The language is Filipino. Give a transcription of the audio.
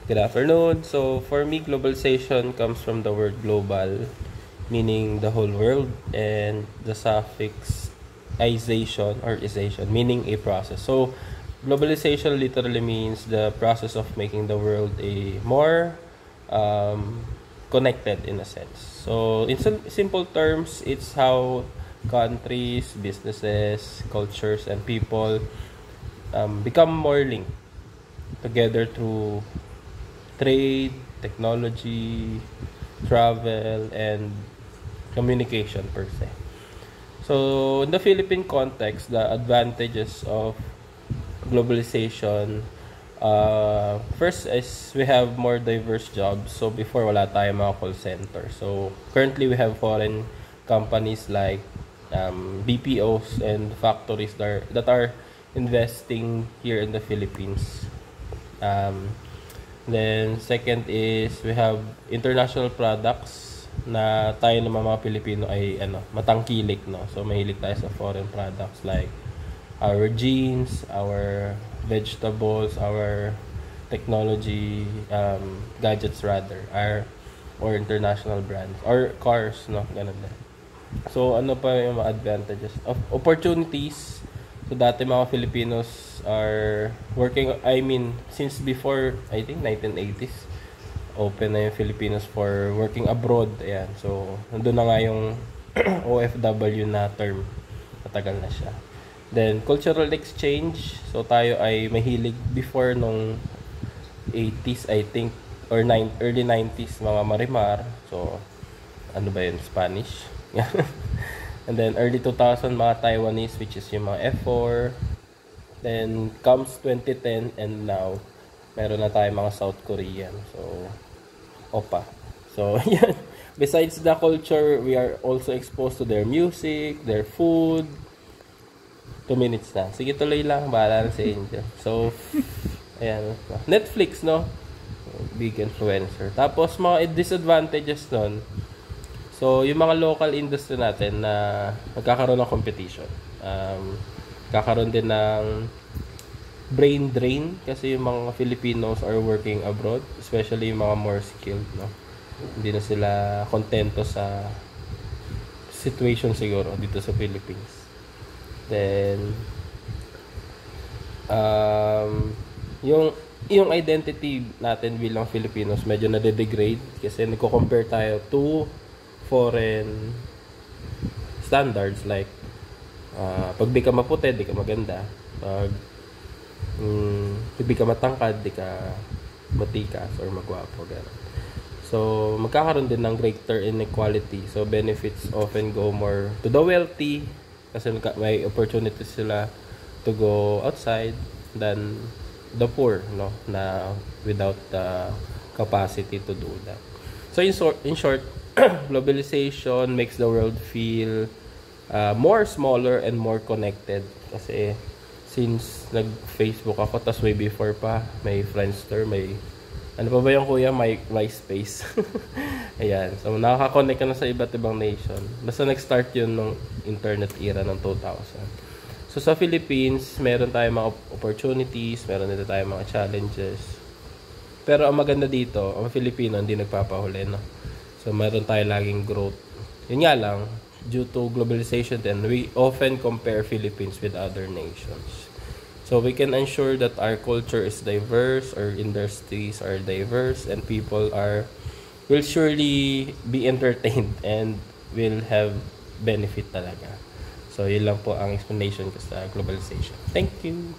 Good afternoon. So, for me, globalization comes from the word global, meaning the whole world, and the suffix ization or ization, meaning a process. So, globalization literally means the process of making the world a more connected in a sense. So, in some simple terms, it's how countries, businesses, cultures, and people become more linked together through trade, technology, travel, and communication per se. So, in the Philippine context, the advantages of globalization, first is we have more diverse jobs. So, before wala tayong mga call center. So, currently we have foreign companies like BPOs and factories that are investing here in the Philippines. Um, Then, second is we have international products na tayo naman mga Pilipino ay matangkilik, no? So, mahilig tayo sa foreign products like our jeans, our vegetables, our technology gadgets rather, or international brands or cars, no? Ganun din. So, ano pa yung mga advantages of opportunities? So, dati mga Filipinos are working, I mean, since before, I think, 1980s, open na yung Filipinos for working abroad. Ayan. So, nandun na nga yung OFW na term. Matagal na siya. Then, cultural exchange. So, tayo ay mahilig before nung 80s, I think, or early 90s, mga marimar. So, ano ba yun? Spanish? And then early 2000 mga Taiwanese, which is yung mga F4. Then comes 2010 and now meron na tayong mga South Korean. So OPA. So yan. Besides the culture, we are also exposed to their music, their food. 2 minutes na. Sige, tuloy lang. Bahala na si Angel. So, ayan. Netflix, no? Big influencer. Tapos, mga disadvantages nun. So, yung mga local industry natin na magkakaroon ng competition. Kakaroon din ng brain drain kasi yung mga Filipinos are working abroad, especially yung mga more skilled, no? Hindi na sila kontento sa situation siguro dito sa Philippines. Then, yung identity natin bilang Filipinos medyo nade-degrade kasi nagko-compare tayo to foreign standards like pag di ka maputi, di ka maganda. Pag di ka matangkad, di ka matikas or magwapo, gano'n. So, magkakaroon din ng greater inequality. So, benefits often go more to the wealthy kasi may opportunities sila to go outside than the poor, no, na without the capacity to do that. So, in short, globalization makes the world feel more smaller and more connected kasi since nag-Facebook ako, tas way before pa may Friendster, may ano pa ba yung kuya, MySpace. Ayan, so nakaka-connect ka na sa iba't ibang nation. Basta nag-start yun nung internet era ng 2000. So sa Philippines, meron tayong mga opportunities, meron din tayong mga challenges. Pero ang maganda dito, ang Filipino hindi nagpapahuli, no? So, meron tayo laging growth. Yun nga lang, due to globalization then, we often compare Philippines with other nations. So, we can ensure that our culture is diverse, our industries are diverse, and people will surely be entertained and will have benefit talaga. So, yun lang po ang explanation ko sa globalization. Thank you!